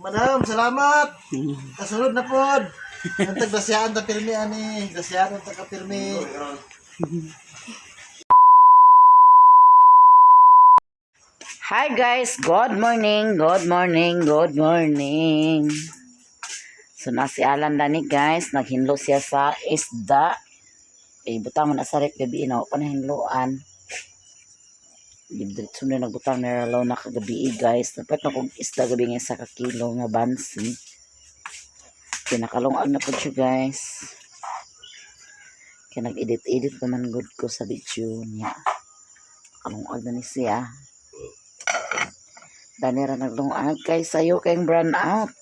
Madam, salamat. Kasunod na pod. Ang tagdasyaan ta pirmi ani, dasyaan ta ka pirmi. Hi guys, good morning, good morning, good morning. So na si Alan Dani guys, naghinlo siya sa isda. Butang mo na sa rep gabi na pa nahinloan. Diretso na nagbutang na raw na kagabi guys. Dapat na kong isda gabi nga sa kakilo nga bansi. Pinakalungag na po siya guys. Kaya nag-edit naman good ko sa video niya. Kalungag na ni siya. Dani ra naglungag kay sayo kayong brand out.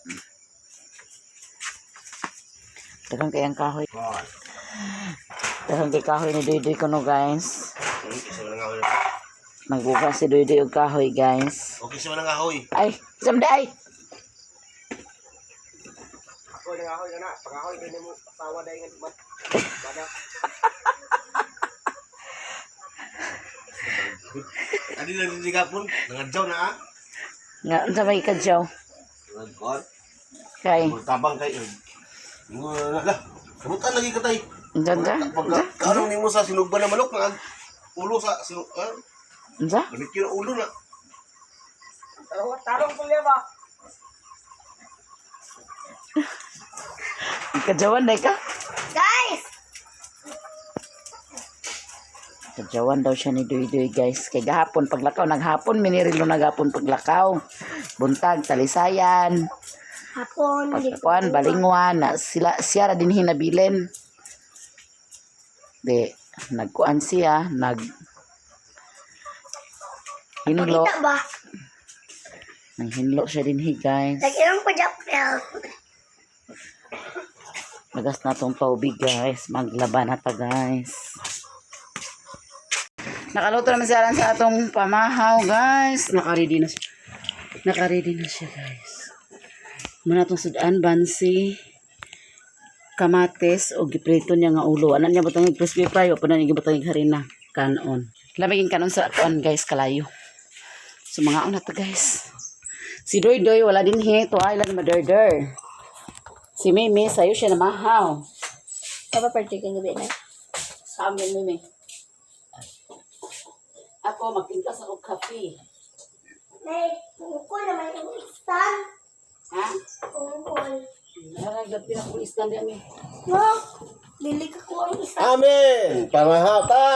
Dagang kayang kahoy. Dagang kay kahoy ni Doydoy ko no guys. Nagbuka si Doydoy og kahoy guys. Okay siya nang ahoy. Ay, samde ay. Ako nang ahoy na, pangahoy kay mo pasawa dai nga mat. Bada. Adi na digapon, nangadjaw na ah. Nga unsa may kadyaw? Nagkon. Kay, Tabang kay. Lah, kamutan lagi katay. unsa? Karong nimo sa sinugban na manok nga ulo sa sinug. Unsa? Gamit yun ang ulo na. Tarong ko ba? Kadyawan day ka? Guys! Kadyawan daw siya ni Doydoy guys. Kay gahapon paglakaw, naghapon minirilo naghapon paglakaw. Buntag Talisayan. Hapon. Pagkuan balingwan na siya ra din hinabilin. De nagkuan siya, hinlo. Kita ba? Nanghinlo siya din guys. Nag-irang pa japel. Nagas na tong tubig guys. Maglaban na ta guys. Nakaluto naman si Alan sa atong pamahaw guys. Nakaready na siya. Nakaready na siya guys. Muna itong sudan, bansi, kamates, o giprito niya nga ulo. Anan niya batang crispy fry o panan niya batang harina. Kanon. Lamigin kanon sa kuan guys, kalayo. So mga una to guys. Si Doydoy wala din to island maderder. Si Mimi sayo siya na mahaw. Apa pa chicken gabi na? Sa amin Mimi. Ako magpintas ako kape. Nay, kung naman yung stand. Ha? Kung Nagdap pinag-ulistan din kami. no, lili ka ko ang stand. Amen. Pamahata.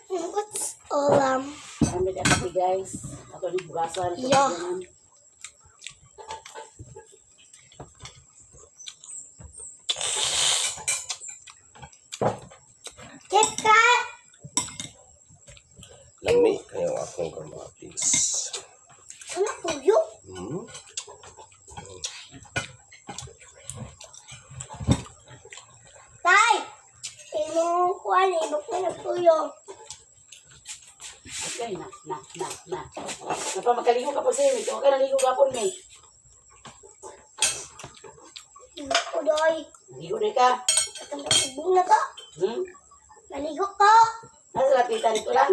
What's Kami din kami guys. Ato di bugasan. Yeah. Kit Kat! Lami kayo akong kamatis. Ano tuyo? Tay! Ino kuwan, ino ko nagtuyo. Okay, na. Napa makaligo ka po sa imi. Okay, naligo ka po, May. Udoy, Naligo din ka. katang katubong na ka. Naligo ko. Nasa lapitan dito lang.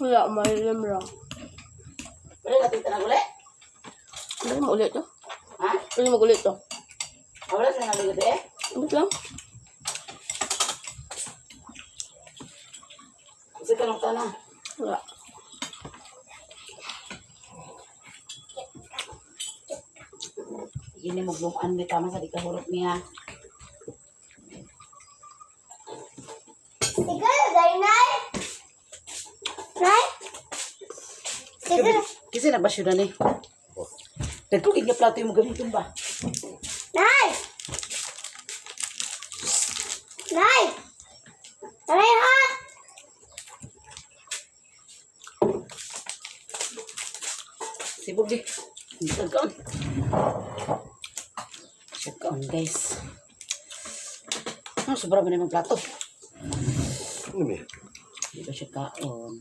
Wala, malilim lang. Pwede lapitan na ulit. Ano mo ulit to? Ha? Ano mo ulit to? Wala siya naligo din eh. Ulit lang? Kasi tanong ka na. Wala. Gini mo blumaan may tama sa di kahurot niya. Sige, day, Nay! Nay? Sige. Kasi na ba siya na ni? Nagkukig niya plato yung gamitin ba? Nay! Nay! Nay, ha? Sibog di. Sagkaon. Sagkaon guys. Sobra ba naman plato? Hindi ba siya kaon?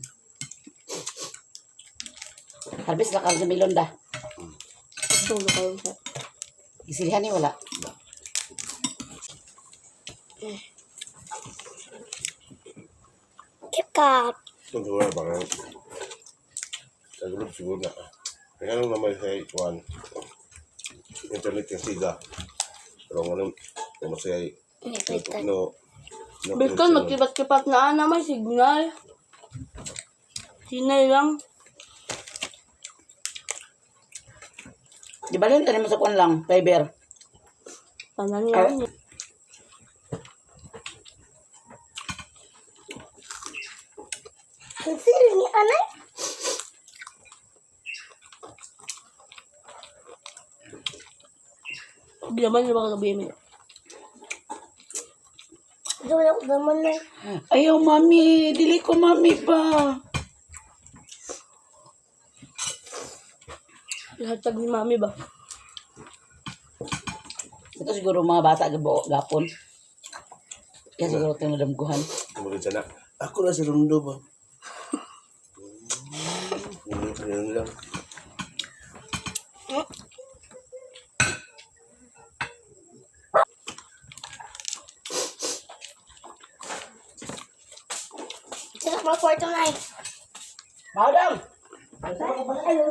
Harvest na kaon sa milon da. Tulog kayo sa... Isilihan ni wala. Kit Kat. Ito siguro parang nagulog siguro na. Kaya anong naman sa Juan? Internet yung siga. Pero ano, masaya no, Betul, magkipat-kipat na naman signal. Sinay lang. Di ba rin tayo mo sa kuwan lang, fiber. Tanan yan. Sili ni anay. Di naman yung mga gabi mo. Wala ko naman na. Ayaw, mami. Dili ko, mami pa. Lahatag ni mami ba? Ito siguro mga bata gapon. Kaya siguro ito nadamguhan. Kumulog siya na. Ako na si Rondo ba? Ganyan lang. Sino mga kwarto na eh? Madam! Ayun.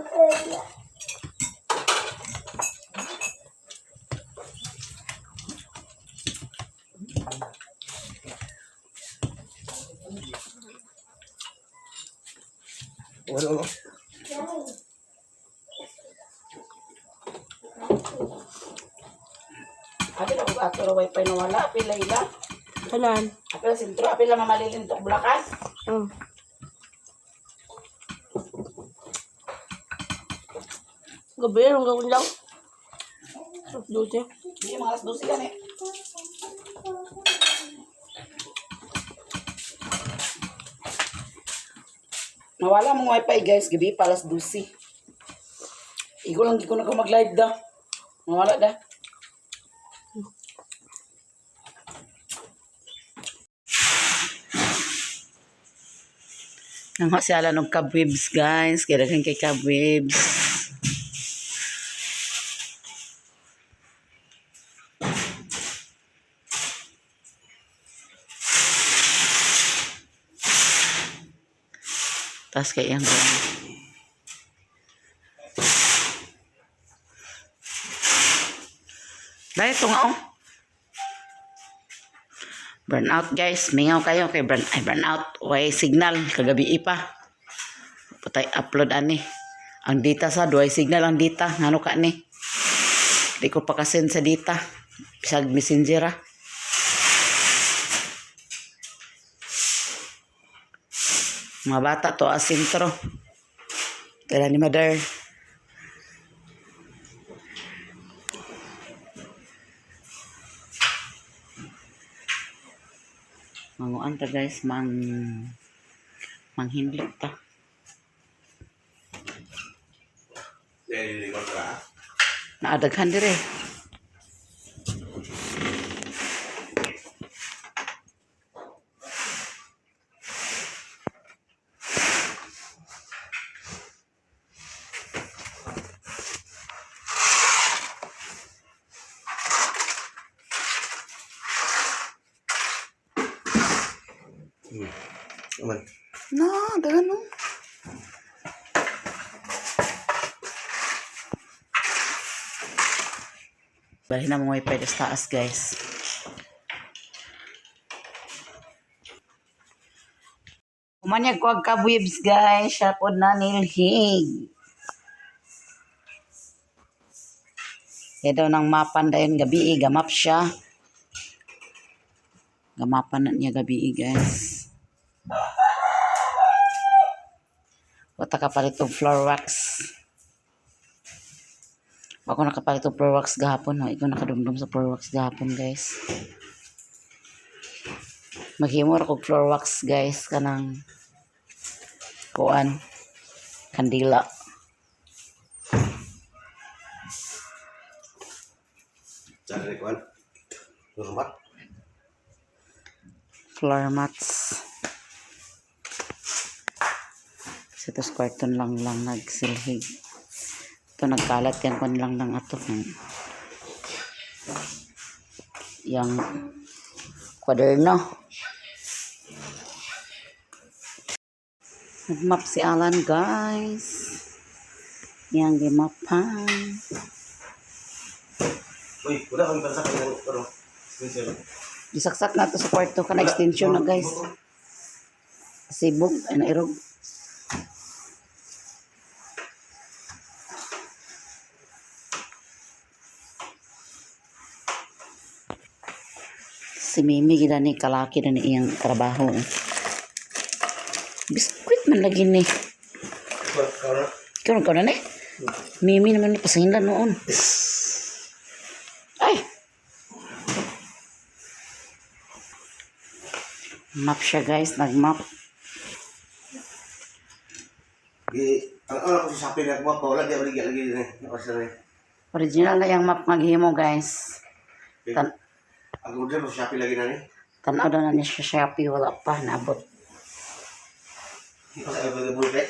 Ano? Apil ako atoro wifi na wala. Apil la ila. Kanan. Apil la sintro. Apil la mamalilin tok bulakan. Gabi, anong gawin lang? Duty. Hindi mga alas 12 yan eh. Nawala mong wifi guys. Gabi pa alas 12. Iko lang di ko na mag-live da. Nawala da. Nang siya ng cobwebs guys. Kaya kay cobwebs. Tapos kaya yung dahil ito nga oh. Burnout guys. Mingaw kayo kay burnout. Way signal. Kagabi pa. Patay upload ani. Ang data sa duay signal ang data. Ngano ka ni. Di ko pa kasend sa data. Bisag messenger ah. Mga bata to asintro. Kaya ni mother. Manguan ta guys, manghindot ta. Nililigot ka? Naadaghan dire. Aman. No, daghan no. Bali na mga wifi sa taas guys. Umanyag ko ang kabwibs guys. Siya po na nilhig. Kaya daw nang mapan dayon gabi gamap siya. Gamapan na niya gabi guys. Wata kapalit og floor wax. Ako nakapalit og floor wax gahapon. No? Ikaw nakadumdum sa floor wax gahapon guys. Maghimor og floor wax guys. Kanang kuan. Kandila. Cari kuan. Hormat. Floor mats. Sa ito kwarton lang nagsilhig. Ito nagkalat yan kung lang ng ato. Yang kwaderno. Nagmap si Alan, guys. Yang gimapan. Uy, wala kami para sa kanya. Pero, sincere. Isaksak na to sa kwarto ka na extension na, guys. Sibog, nairog. Si Mimi gila ni kalaki na ni iyang trabaho. Biskuit man lagi ni. Kaya ka na ni? Mimi naman ni pasingan noon. Ay! Map siya, guys. Nag-map. Ang ako sa Shopee na mo pa, wala di lagi din eh. Original na yung map nga gihimo, guys. Ang order mo sa Shopee lagi na ni. Tanaw daw na niya sa Shopee. Wala pa. Nabot. Hindi pa sa available pet.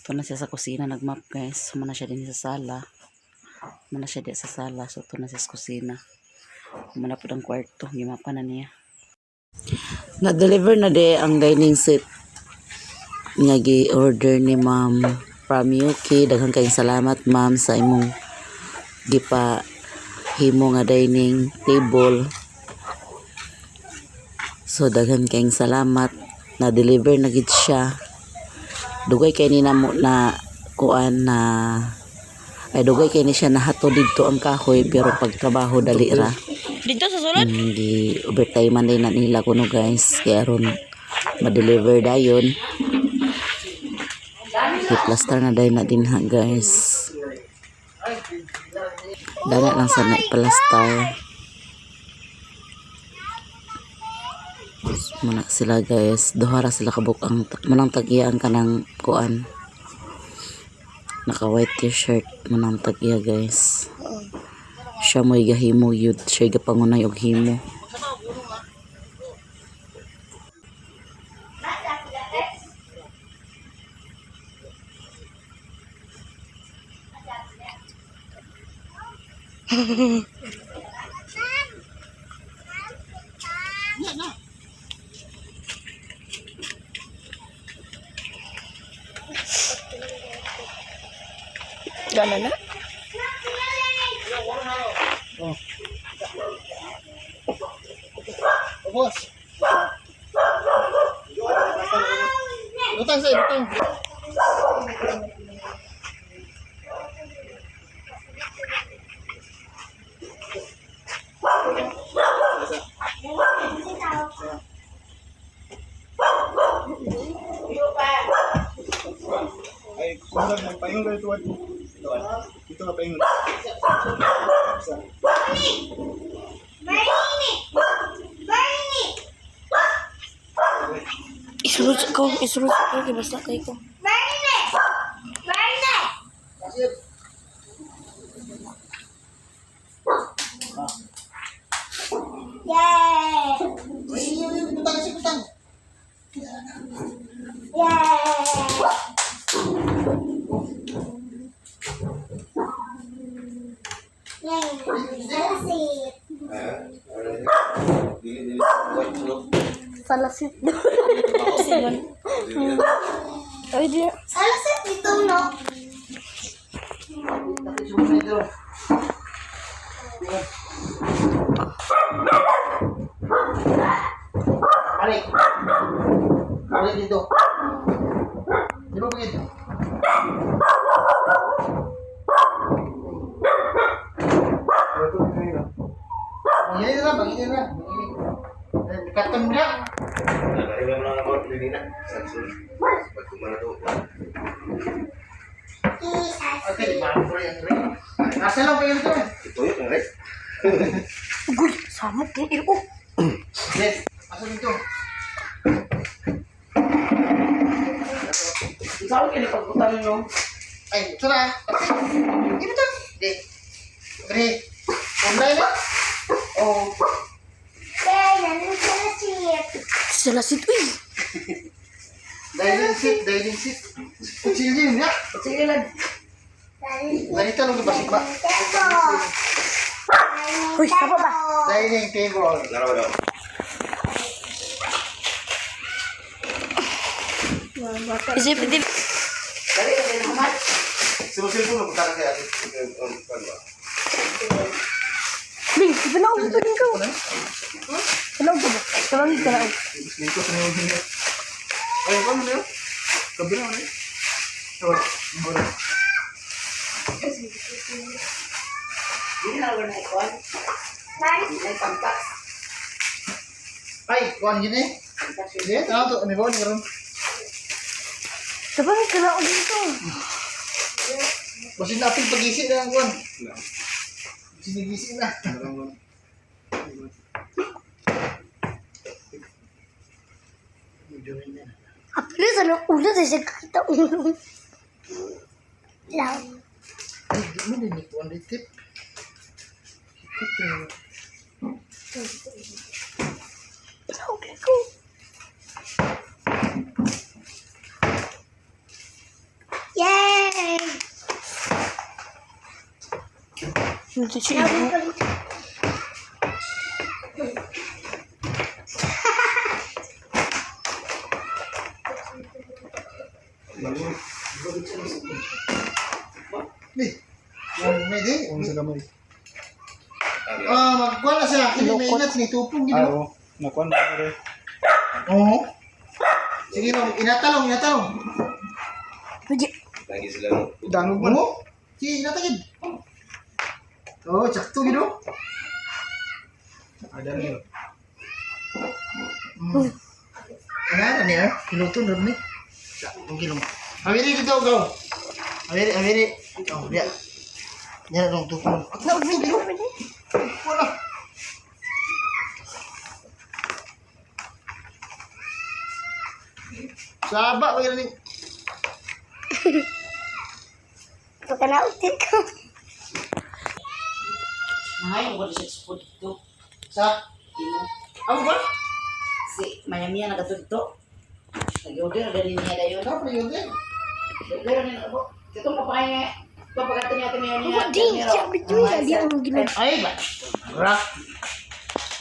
Ito na siya sa kusina. Nag-map, guys. Muna siya din sa sala. Muna siya din sa sala. So, ito na siya sa kusina. Muna po ang kwarto. Gimapan na niya. Na-deliver na de ang dining set nga gi-order ni Ma'am from UK. Daghang kayong salamat, Ma'am, sa imong gipa himo nga dining table. So daghang kayong salamat. Na-deliver na gid siya. Dugay kay ni namo na kuan na ay dugay kay ni siya nahato didto ang kahoy pero pagtrabaho dali ra. Dito sa sulod? Di overtime man din na nila kuno, guys. Kaya ron ma-deliver dayon. I-plaster na dayon na din ha, guys. Danga lang sa na-plaster. Muna sila, guys. Duhara sila kabuk ang manang tagiyaan ka ng kuan. Naka white t-shirt manang tagiya, guys. Siya mo'y gahimo yun. Siya'y gapangunay og himo. Gana na? Boss. Utang sa utang. Ay, kulang ng payong dito. Ito na payong. Isurod ko, basta kayo ko. Yay! Utang si utang. Salasit. Ay, di. Salasit dito, no? Balik. Balik dito. Di ba begitu? Begini na, begini na. Dekatan mo na. Naiwan mo lang ako, hindi na. Pag kumana to. Okay, di ba ako yan? Nasa lang pa yun ito eh. Ito yun, right? Uy, samot din ito. Yes, asa dito. Ikaw kini pagkutan niyo. Ay, ito na. Dito to. Di. Bre. Punday na. Oh. Salasit, uy. Dining seat. Kutsilyo yun, ya. Sige lang. Ganito lang basik ba? Uy, apa ba? Dining table. Laro daw. Isip, isip. Dali, dali naman. Silpo na punta kaya atin. Ling, ibanaw ko din ko. Ibanaw ko ba? Ibanaw ko ba? Dito sa mga hindi. Ay, ano niyo? Kabila ano? Tawag. Wala. Hindi na wala na ikuan. Hindi na itampak. Ay, kuan gini. Sige, ano to? Ano ba ni karon? Sabay ka na dito. Basin natin pag-isi na ang kuan. Sinigisi na. Apa sa nang ulo sa kita ulo. Lang. Ay, di mo din ito ang tip. Ibanaw ko. Yay! Hindi siya ibu. Ni. Yung may di, ang sa gamay. Magkuha na siya. Hindi may ingat ni tupong gino. Oo, nakuha na ako rin. Oo. Sige lang, inatalong. Pwede. Lagi sila no. Dangog mo. Sige, inatagid. Oo, sakto gino. Ada nih. Ano niya? Kiluto na ni. Ang kilong. Awiri dito, go. Awiri. Oh, dia. Yan dong tupong. Ako na gino. Wala. Saba, wala ni. Pagkanautin ko. Ngayon ko siya support ito. Sa Imo. ano ba? Si Mayamiya nagatudto. Nag-order na rin niya dayon. Ano pa yun din? Pero ni ako. Itong papaya. Papagato niya kami niya. Di, sabi ko yan. Di ang ginawa. Ay ba? Rock.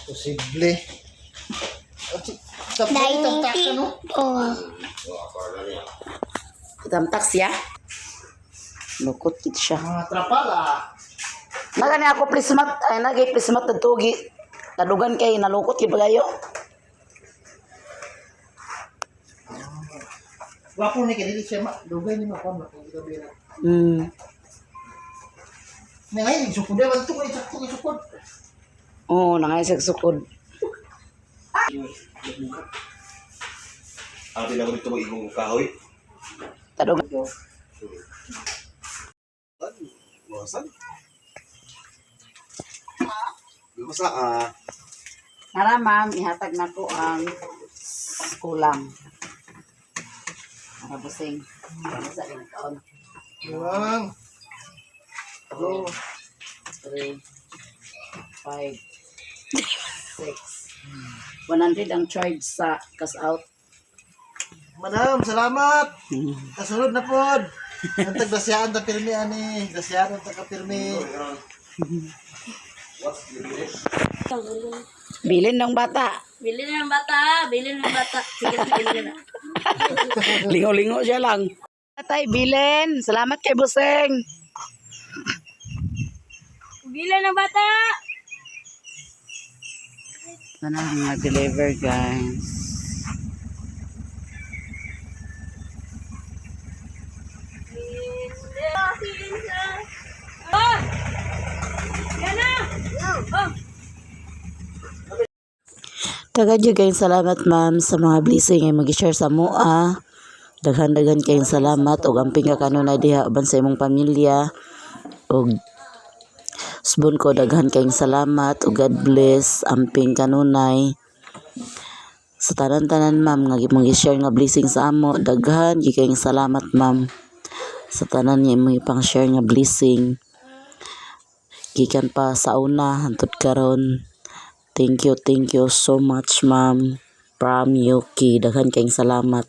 Posible. Tapos Dining itak ano? Oh. Itamtak siya. Lukot kit siya. Mga trapala. Nagani ako prismat. Ay nagay prismat na tugi. Nadugan kay nalukot kid bagayo. Wapo ni kanili siya ma. Dugay ni makon na kung gabira. Ngay sukod ba to kay sakto kay sukod. Oo, nangaysag sukod. Ang tinawag dito mag-ibong kahoy. Tadugan. Masan? Masa Nara ma'am, ihatag na ko ang kulang. Para busing. Para sa akin kaon. Lang. 2, 3, 5, 6. 100 ang charge sa cash out. Madam, salamat. Kasunod na pod. Ang tagdasyaan ta pirmi ani. Dasyaan ta ka pirmi. Bilin ng bata. Bilhin ng bata. Bilhin ng bata. Sige na, bilhin na. Lingo-lingo siya lang. Tatay, bilin. Salamat kay Buseng. Bilhin ng bata. Sana ang nag-deliver, guys. Oh! Yan na! Oh! Tagadyo kayong salamat ma'am sa mga blessing ay mag-share sa mua. Daghan-daghan kayong salamat ug amping ka kanunay diha uban sa imong pamilya. Ug subon ko daghan kayong salamat ug God bless amping kanunay. Sa tanan-tanan ma'am nga mag-share nga blessing sa amo, daghan gyud kayong salamat ma'am. Sa tanan niya imong ipang-share nga blessing. Gikan pa sa una hangtod karon. Thank you so much, ma'am. From Yuki. Daghan kayong salamat.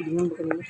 Tingnan ba kanina?